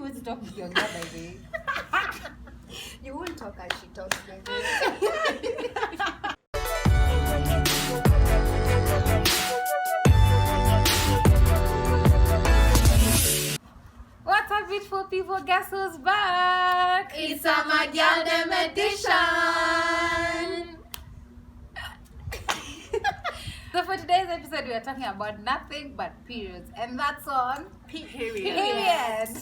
huwezi talk ukiongea by the way. You won't talk as she talks, baby. What's up, beautiful people? Guess who's back? It's a Girl edition. So for today's episode, we are talking about nothing but periods, and that's on period.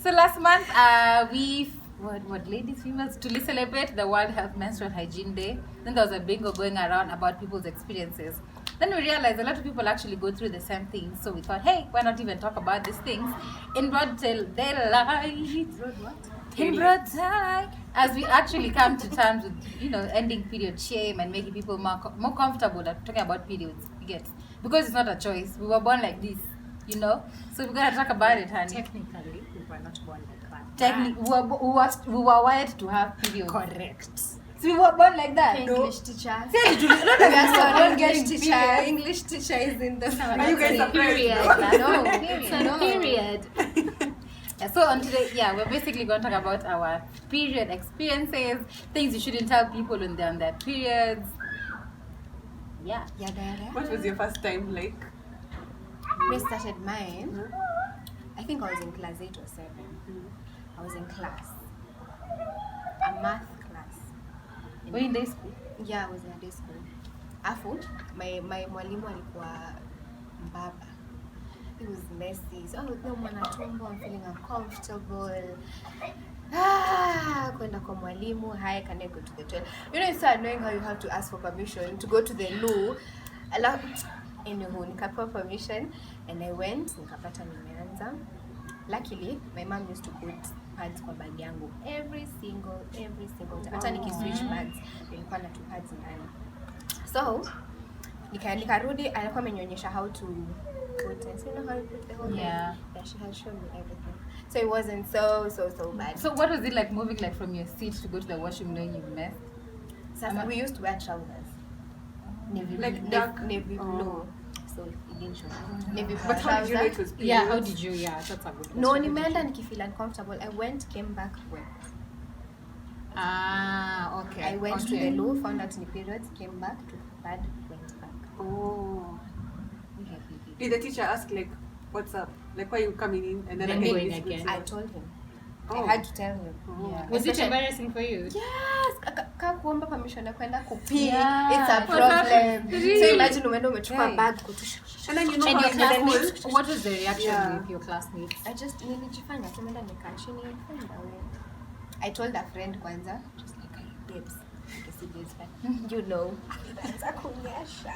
So last month, what ladies, females, to celebrate the World Health Menstrual Hygiene Day. Then there was a bingo going around about people's experiences. Then we realized a lot of people actually go through the same things. So we thought, hey, why not even talk about these things in broad daylight? In broad daylight, as we actually come to terms with, ending period shame and making people more comfortable at talking about periods. You get, because it's not a choice. We were born like this, So we're gonna talk about it, honey. Technically, we were not born like that. We were wired to have periods. Correct. So we were born like that. English teacher. English teacher is in the. Are you guys surprised? No, period. Yeah, so on today, we're basically going to talk about our period experiences, things you shouldn't tell people when they're on their periods. Yeah. What was your first time like? We started mine. I think I was in class 8 or 7. I was in class. A math class. Were you in day school? Yeah, I was in a day school. Afu, my mwalimu alikuwa mbaba. It was messy. So no mwanatumbo, I'm feeling uncomfortable. Kwenda kwa mwalimu, hi, can I go to the toilet? You start knowing how you have to ask for permission to go to the loo. Anywho, nikapewa permission and I went, nikapata nimeanza. Luckily, my mom used to put pads kwa bag yangu every single time. Hata nikiswitch bags, nilikuwa na 2 pads ndani. So, nikarudi, alikuwa amenionyesha how to put it. So you know how you put the whole thing? Yeah. Yeah, she had shown me everything. So it wasn't so bad. So what was it like moving like from your seat to go to the washroom knowing you've messed? So we used to wear trousers. Navy blue. So it didn't show. Navy blue. But how did you know it was Yeah, how did you? Yeah, that's a good. No, nimeenda nikifeel uncomfortable. I went, came back, went. Okay. I went to the loo, found out in the periods, came back, took the pad, went back. Oh. Did the teacher ask like, what's up? Like, why are you coming in? And then again. I told him. Oh. I had to tell him. Yeah. Was it embarrassing for you? Yes. Kuomba permission ya kwenda kupee. Yeah. It's a problem. Really? So imagine umeenda umechukua bag kutusha. And then And your classmates, what was the reaction with your classmates? I just nilijifanya tumeenda nikaa chini and away. I told a friend kwanza, just like, babes, I see this but Anza kunyesha.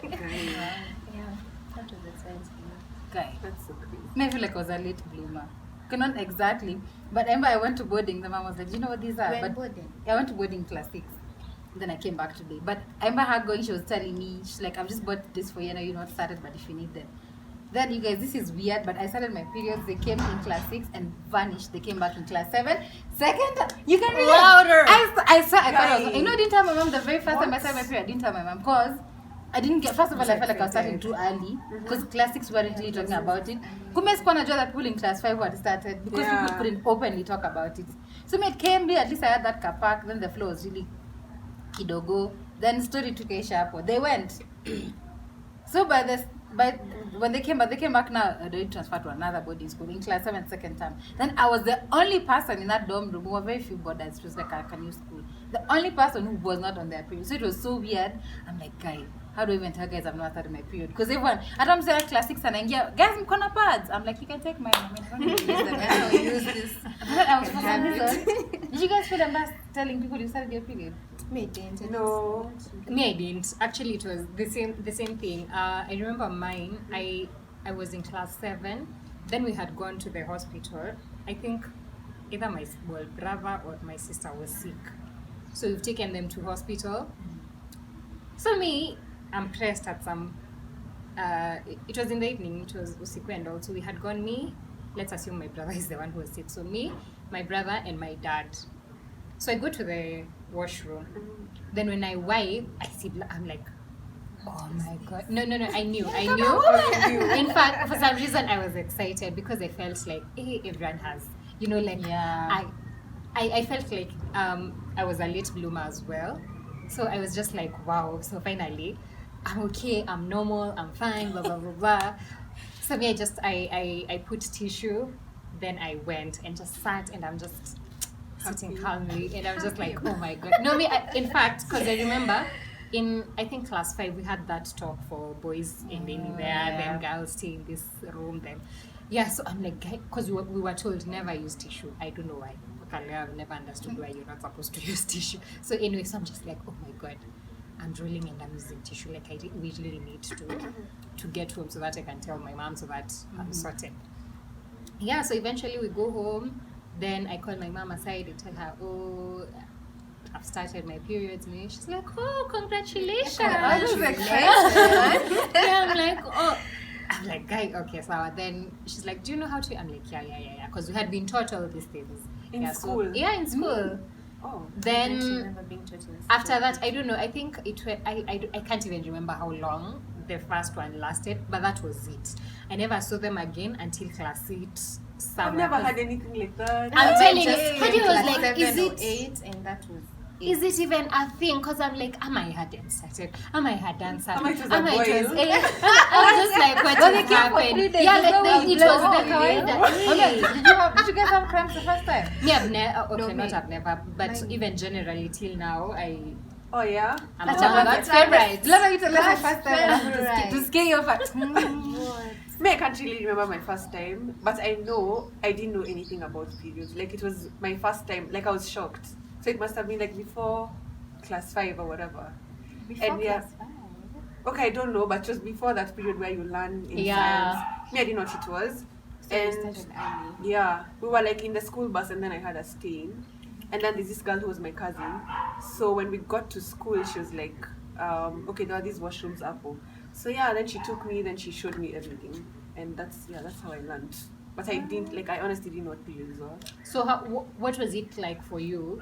Yeah. That was the sense. Guy. That's so crazy. I feel like I was a late bloomer. Okay, not exactly, but remember I went to boarding. The mom was like, "Do you know what these are?" When boarding? I went to boarding class 6. Then I came back today. But I remember her going. She was telling me, she's like, "I've just bought this for you. You're not started, but if you need them." Then you guys, this is weird, but I started my periods. They came in class 6 and vanished. They came back in class 7. Second, you can relate. Louder. I thought I was, I didn't tell my mom the very first time I started my period. I didn't tell my mom because I didn't get, first of all, I felt like I was starting too early because class 6 weren't really talking about it. Kume sikuwa najua that people in class 5 had started because people couldn't openly talk about it. So when it came there, at least I had that kapak, then the flow was really kidogo. Then story took a hapo. They went. So when they came back now, they transferred to another boarding school in class 7 second term. Then I was the only person in that dorm room. There were very few boarders. It was like a new school. The only person who was not on their period. So it was so weird. I'm like, guys, how do I even tell guys I'm not starting my period? Because everyone, at times they're class 6 and guys, I'm gonna pads. I'm like, you can take mine. I mean, I'm not gonna use them. I don't use this. But I was for some reason. Did you guys feel embarrassed telling people you started your period? Me didn't. No. Me, I didn't. Actually, it was the same thing. I remember mine. I was in class 7. Then we had gone to the hospital. I think either my brother or my sister was sick. So we've taken them to hospital. So me, I'm pressed at some. It was in the evening. It was usiku and also we had gone let's assume my brother is the one who was sick. So me, my brother, and my dad. So I go to the washroom. Then when I wipe, I see blood. I'm like, Oh my god. No, I knew. In fact, for some reason I was excited because I felt like, hey, everyone has, like Yeah. I felt like I was a late bloomer as well. So I was just like, wow, so finally I'm okay, I'm normal, I'm fine, blah blah blah blah. So me, I put tissue, then I went and just sat and I'm just sitting calmly and I'm just like, oh my god. No, in fact, because I remember in I think class 5 we had that talk for boys and then then girls stay in this room then. Yeah, so I'm like, because we were told never use tissue. I don't know why. Okay, I've never understood why you're not supposed to use tissue. So anyway, so I'm just like, oh my god, I'm drooling and I'm using tissue. Like we really need to get home so that I can tell my mom so that I'm sorted. Yeah, so eventually we go home. Then I call my mom aside and tell her, oh, I've started my periods. And she's like, oh, congratulations. I was excited. Yeah, I'm like, oh. I'm like, guy, okay, so then she's like, do you know how to? I'm like, yeah. Because we had been taught all these things. In school? So, yeah, in school. Oh. Then after that, I don't know. I think I can't even remember how long the first one lasted, but that was it. I never saw them again until class 8. I've never had anything like that. I'm telling you, Hadi was Class like, 7 is or it 8, and that was is it even a thing? Because I'm like, am I hadn't started? Am I had done something? Am I was a boil? I was just like, what Well, is they came for 3 happening? days. Yeah, There's no like way it you was know. the kawaida. Okay, did you guys have cramps the first time? Me, I've never. Okay, No, not me. I've never, but Mine. even generally till now, Oh yeah? I'm That's talking a about bad favorites. Let me tell you my That's first time favorite. to scare your fact. Me, I can't really remember my first time, but I know I didn't know anything about periods. Like it was my first time, like I was shocked. So it must have been like before class 5 or whatever. And yeah, okay, I don't know, but just before that period where you learn in science. Me, I didn't know what it was. And yeah, we were like in the school bus and then I had a stain. And then there's this girl who was my cousin. So when we got to school, she was like, okay, there are these washrooms up. So yeah, then she took me, then she showed me everything. And that's how I learned. But I didn't, like, I honestly didn't know what periods were. So what was it like for you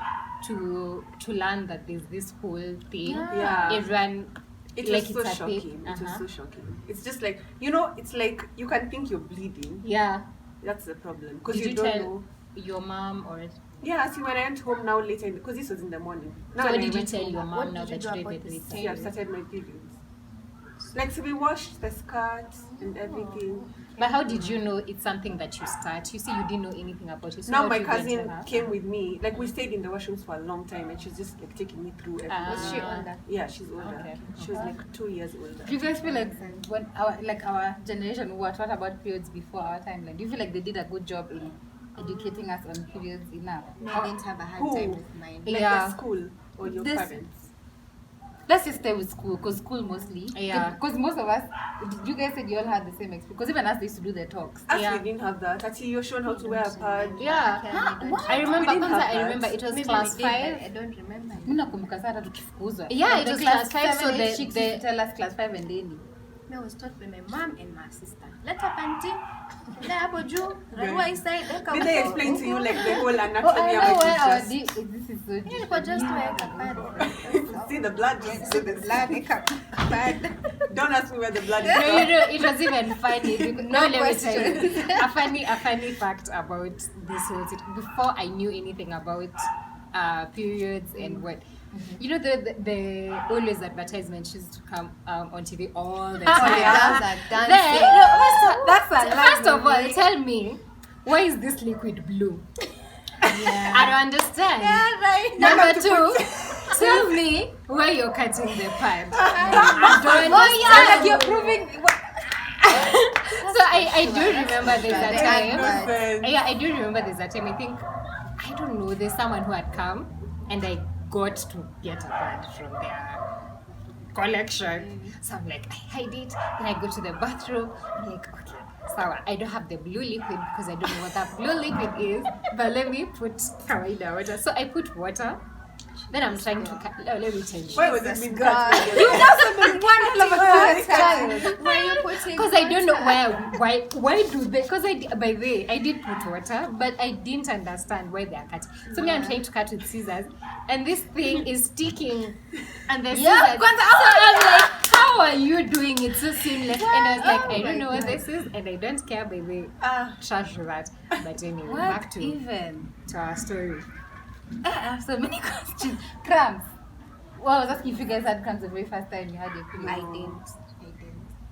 to learn that there's this whole thing? Yeah. Everyone, It like was so it's a shocking. thing. It was so shocking. It's just like, it's like you can think you're bleeding. Yeah. That's the problem. Because Did you you don't tell know. your mom or? Yeah, see, when I went home now later, because this was in the morning. Now So when what I did you went tell home, your mom what now did you that do you did about it? this See, I've started my periods. Like, so we washed the skirt and everything. But how did you know it's something that you start? You see, you didn't know anything about it. So Now how my did you enter cousin her? came with me. Like, we stayed in the washrooms for a long time, and she's just like taking me through everything. Was she older? Yeah, she's older. Okay. She was like 2 years older. Do you guys feel like when our generation who were taught about periods before our timeline, do you feel like they did a good job in educating us on periods enough? I didn't have a hard Who? time with mine. Like Yeah. the school or your This- parents. Let's just stay with school, because school mostly. Yeah. Because most of us, you guys said you all had the same experience. Because even us, they used to do the talks. Us, Yeah. we didn't have that. Actually, you're shown how to wear a pad. Yeah. I remember, We didn't have I that. remember it was Maybe class we did, but 5. I don't remember. Mimi nakumbuka sana tukifukuzwa. Yeah, it The was class 5, 7, so 8 the- chicks the- used to tell us class 5 and any. I was taught by my mom and my sister. Let up auntie. There hapo juu. Rarua inside. Did they explain to you like the whole Oh, I anatomy know of why our it? this is so Nilikuwa just weka pad. See the blood. Just See the blood, weka pad. Don't ask me where the blood is. No, from. it was even funny. Because, No let me tell question. you, a funny fact about this whole thing. Before I knew anything about periods and what, you know, the always advertisements used to come on TV all the time. Oh, yeah. Girls are Then, dancing. That's a first of all, tell me, why is this liquid blue? I don't understand. right. Number 2, tell me why you're cutting the pad. I don't understand. like you're proving. So I do remember there's a They had time. Friends. Yeah, I do remember there's a time. I think, I don't know, there's someone who had come and I got to get a pad from their collection. So I'm like, I hide it. Then I go to the bathroom. I'm like, okay, so I don't have the blue liquid because I don't know what that blue liquid is. But let me put kawaida water. So I put water. Then I'm trying to, let me tell you. Why was it being God. cut? You must have been one hell of a cute child. Were you putting Because I don't know why do they, because by the way, I did put water, but I didn't understand why they are cutting. So me, I'm trying to cut with scissors, and this thing is sticking, and the scissors. Yeah, So I'm like, how are you doing it so seamless? And I was like, I don't know what this is, and I don't care by the trash that. But anyway, What back to even? our story. I have so many questions. Cramps. Well, I was asking if you guys had cramps the very first time you had your period. I didn't.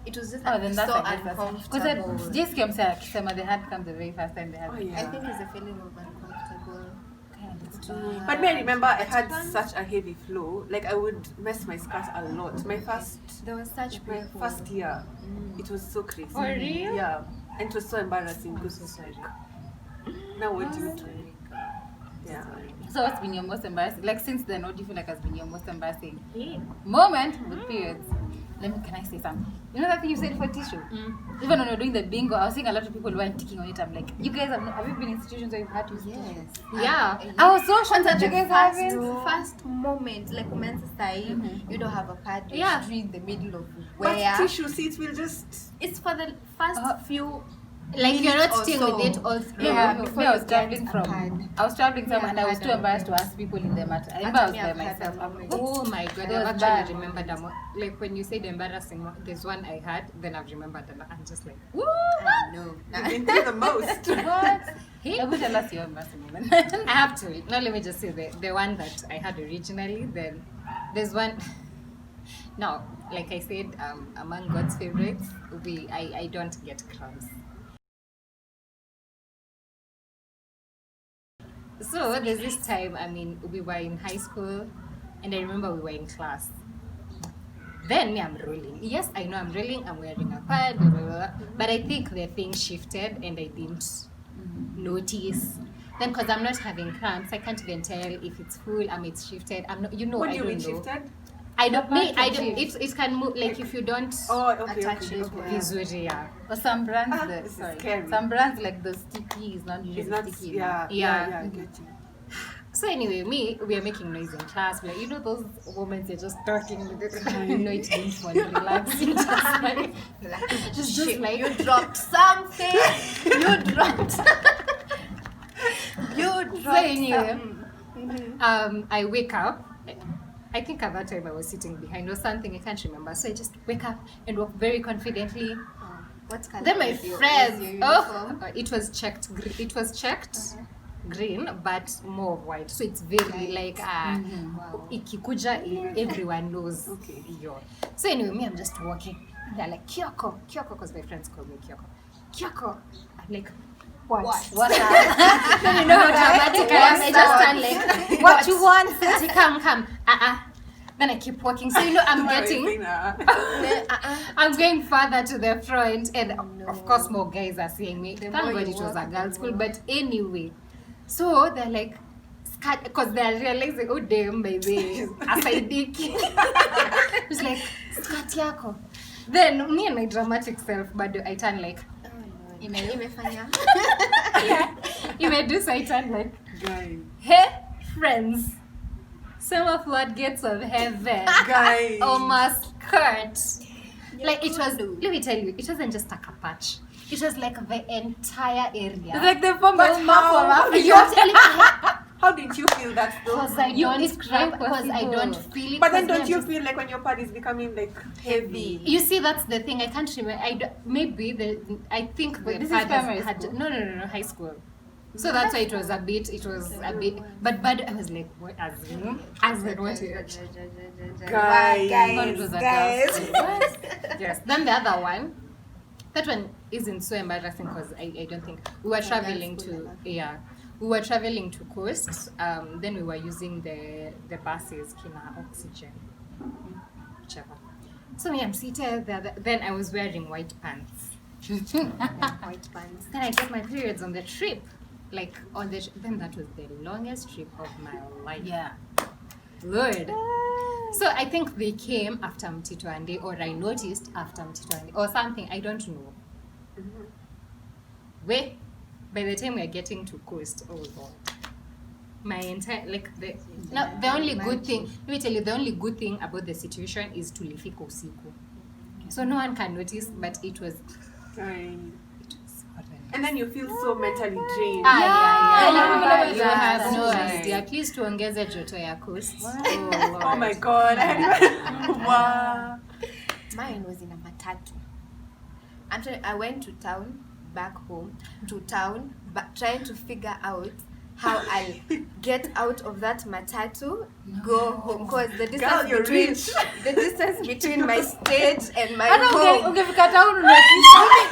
It was just Oh, then that's so I guess that's uncomfortable. because just came saying they had cramps the very first time they had. Oh, it. yeah. I think it's a feeling of uncomfortable. It's But me, I remember I had such a heavy flow. Like I would mess my skirt a lot. My There was such my people. first year, it was so crazy. For real? Yeah, and it was so embarrassing because now what do you do? Yeah. So what's been your most embarrassing? Like since then, what do you feel like has been your most embarrassing Yeah. moment with periods? Can I say something? You know that thing you said for tissue? Even when you're doing the bingo, I was seeing a lot of people weren't ticking on it. I'm like, you guys have you been in situations where you've had to use tissues? Yeah. I was so shocked that you guys haven't. First moment, like men's style, you don't have a pad. Yeah. You're in the middle of But where tissue seats will just. it's for the first few. Like you're not Or staying so. with it all through. Yeah, before before I was you traveling get a from, pad. I was traveling some Yeah, and I was I've too had embarrassed to a- ask people in the matter. I remember I was Actually, by I've had myself. a I'm like, Oh my god, It I've was actually bad. remembered them. Like when you said embarrassing one, there's one I had, then I've remembered them. I'm just like, woo! I know. You've been through the most. what? Hey. I would tell us your embarrassing moment. I have to. Now let me just say the one that I had originally. Then there's one. Now, like I said, among God's favorites, I don't get crumbs. So there's this time. I mean, we were in high school, and I remember we were in class. Then me, I'm rolling. Yes, I know I'm rolling. I'm wearing a pad, blah, blah, blah. But I think the thing shifted, and I didn't notice. Then, because I'm not having cramps, I can't even tell if it's full, it's shifted. I'm not, What I do you don't mean know. shifted? I don't. The Me, part I can don't. shift. It can move. Like if you don't. Oh, okay, Attach okay, it okay. well. Visually, yeah. Or some brands, This is sorry, scary. some brands like the sticky is not usually It's not. sticky. Yeah, Yeah. yeah, I get you. So anyway, we are making noise in class. Like those moments you're just talking with it. No, it didn't want to relax. You just like, just Shit, like you dropped something. You dropped. You dropped So anyway, something. I wake up. I think at that time I was sitting behind or something. I can't remember. So I just wake up and walk very confidently. What color Then my was your friends, uniform? it was checked. It was checked green, but more of white. So it's very like Wow. ikikuja, everyone knows. Okay. Yo. So anyway, me, I'm just walking. And they're like Kyoko, because my friends call me Kyoko. I'm like, what? What? Then you know how dramatic I am. I just stand like, what you want? Say, come. Then I keep walking. So I'm Why are you getting. saying that? I'm going further to the front, and No. of course, more guys are seeing me. The Thank more God you it was a walk, girls' the school, more- but anyway. So they're like, because they're realizing, oh damn, baby, asaidiki. It's like, skirt yako. Then me and my dramatic self, but I turn like, Imefanya. so I turn like, Guys. hey, friends, summer floodgates of heaven. Guys. Oh my skirt. Like it was, Yakudu. let me tell you, it wasn't just a patch. It was like the entire area. It's like the form But of map how? of Africa. You're telling me How did you feel that though? because I You- don't it's quite because I don't possible. feel it. But then 'cause don't me, you I'm feel like when your pad is becoming like heavy? just- You see, that's the thing. I can't remember. Maybe I think But the this is pad primary had school? no, high school. So that's why it was a bit. But I was like, what? As in what? Guys. thought it was a girl's school. Yes. Then the other one. That one isn't so embarrassing because I don't think we were traveling to we were traveling to coast. Then we were using the buses, Kina Oxygen, whichever. So me, I'm seated there. Then I was wearing white pants. White pants. Then I get my periods on the trip, like then that was the longest trip of my life. Yeah. Lord. So I think they came after Mtito, or I noticed after Mtito, or something. I don't know. Wait, by the time we are getting to coast, oh God, my entire the only good thing. Let me tell you, the only good thing about the situation is tulifika usiku. So no one can notice, but it was Right. horrendous. And then you feel so mentally drained. You Yeah. have no Right. idea. Please tuongeze joto ya coast. Oh my god. Wow. Mine was in a matatu. I went to town, back home, to town, but trying to figure out how I'll get out of that matatu, go home. Because the Girl, distance you're between rich. the distance between my stage and my Hata home. ungefika town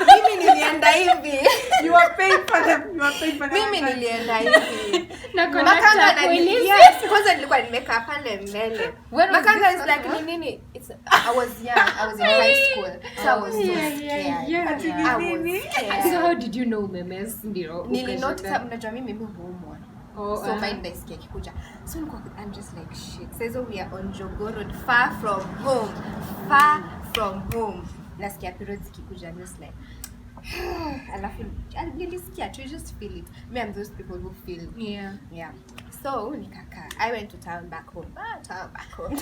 Mimi nilienda hivi. You are paying for them. You are paying for them. Mimi nilienda hivi. Na Makanga conductor na polisi. yes, kwanza nilikuwa nimekaa pale mbele. When was Makanga this is like also? nini? I was young. I was in high school. So I was so Yeah, scared. yeah. I was scared. So how did you know memes ndio? Nilinoti ukashinda? mnajua mimi huumwa. Oh, So my desk ikikuja. So I'm just like shit. So we are on Jogoo Road, far from home. Far from home. Nasikia periods ikikuja, I'm just like alafu nilisikia to just feel it. Me I'm those people who feel. Yeah. So nikaka. I went to town back home. Town back home.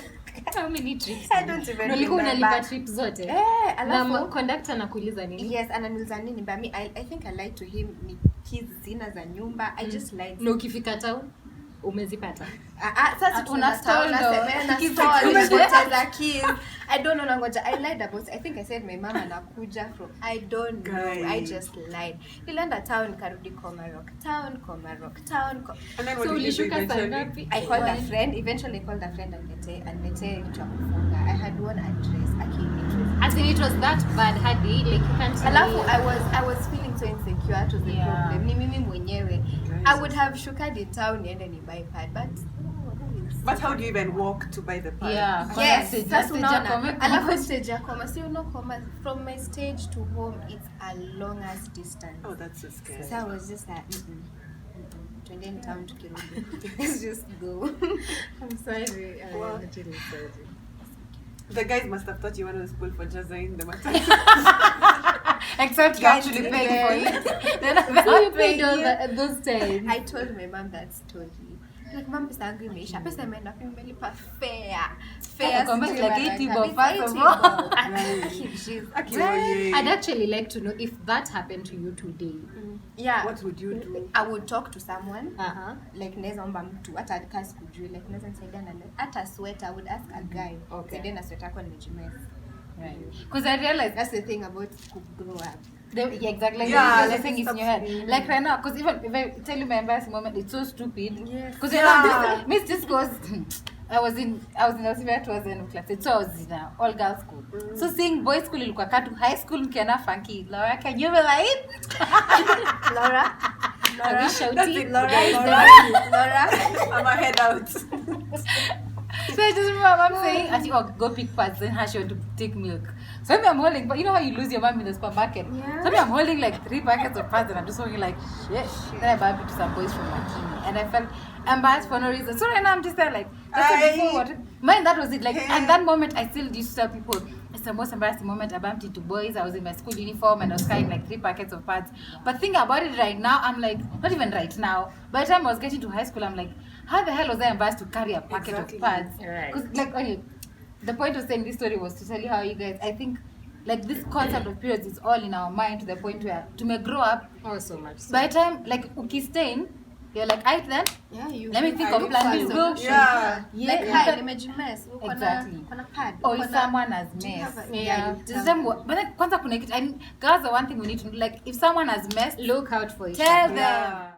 How many trips? I don't even Nilikuwa unalipa remember. trip zote. Eh, Na alafu conductor anakuuliza nini? yes, ananiuliza nini but me I think I lied to him ni keys zina za nyumba. I just lied. Na ukifika town umezipata. Sasa Una stall keys za keys. I don't know nangoja. I lied about it. I think I said my mom anakuja from I don't know. I just lied. Nilienda town karudi Komarok. Town. And then what So did you do ulishuka saa eventually? ngapi? I called a friend. Eventually I called a friend and nilete kitu ya kufunga. I had one address. As in it was that bad hadi like you can't Alafu I was feeling so insecure. That was the problem. Ni mimi mwenyewe. I would have shuka the town niende ni buy pad but But how do you even walk to buy the pad? Yeah. yes, Stage- sasa stage ya unaona. kome- Alafu stage ya koma. So you know koma from my stage to home it's a long ass distance. Oh, that's so scary. So I was just like twendeni town tukirudi. Let's just go. I'm sorry. Wow. I'm really sorry. The guys must have thought you wanted to pull for Jazain the matter. Except you Guys, actually paid for it. Then So you paid all those times. I told my mom that story. Like mom pesa yangu imeisha. Pesa imeenda kwa nimelipa fare. Kwamba sijui like mara 80 ngapi. bob, first of 80 all. bob. Jeez. Yay. I'd actually like to know if that happened to you today. Yeah. What would you do? I would talk to someone. Uh-huh. Like naweza omba mtu hata kasi kujui like naweza nisaidia na hata sweater. I would ask a guy. Okay. Saidia na sweater yako nimejimess. Right. Because I realized That's the thing about grow up. yeah, exactly. Like Yeah, the like thing is stop in your head. screaming. Like right now, because even if I tell you my embarrassing moment, it's so stupid. Yes. Because Yeah. Miss this goes. I was in Elsevier towards the end of class. So I was in an all girls school. So seeing boys school ilikuwa katu high school mkiana funky. Laura, can you believe? Laura. Are we shouting? Laura. I'm a head out. So I just remember mom saying, "Auntie, oh, go pick pads." Then she went to take milk. So I'm holding, but you know how you lose your mom in the supermarket. Yeah. So I'm holding like 3 packets of pads, and I'm just holding like shit. Then I bumped into some boys from Makini, and I felt embarrassed for no reason. So right now I'm just there like, that's before what? Mine, that was it. Like, and that moment I still used to tell people, it's the most embarrassing moment. I bumped into boys. I was in my school uniform and I was carrying like 3 packets of pads. But think about it right now, I'm like, not even right now. By the time I was getting to high school, I'm like, how the hell was I embarrassed to carry a packet Exactly. of pads? Right. Because like, okay, the point of saying this story was to tell you how you guys, I think, like this concept of periods is all in our mind to the point where to may grow up. Oh, so much. So. By the time like ukistain, you're like, I then Yeah, you. let me think of plan B. Go. Yeah. Like you hi, can- nimejimess. Uko na Exactly. kuna pad. Or Uko if na- someone has Do you messed. have a- Yeah. you Just tell them what, but then kwanza kuna kitu, girls, the one thing we need to do, like if someone has messed, Look out for each tell other. them. Yeah.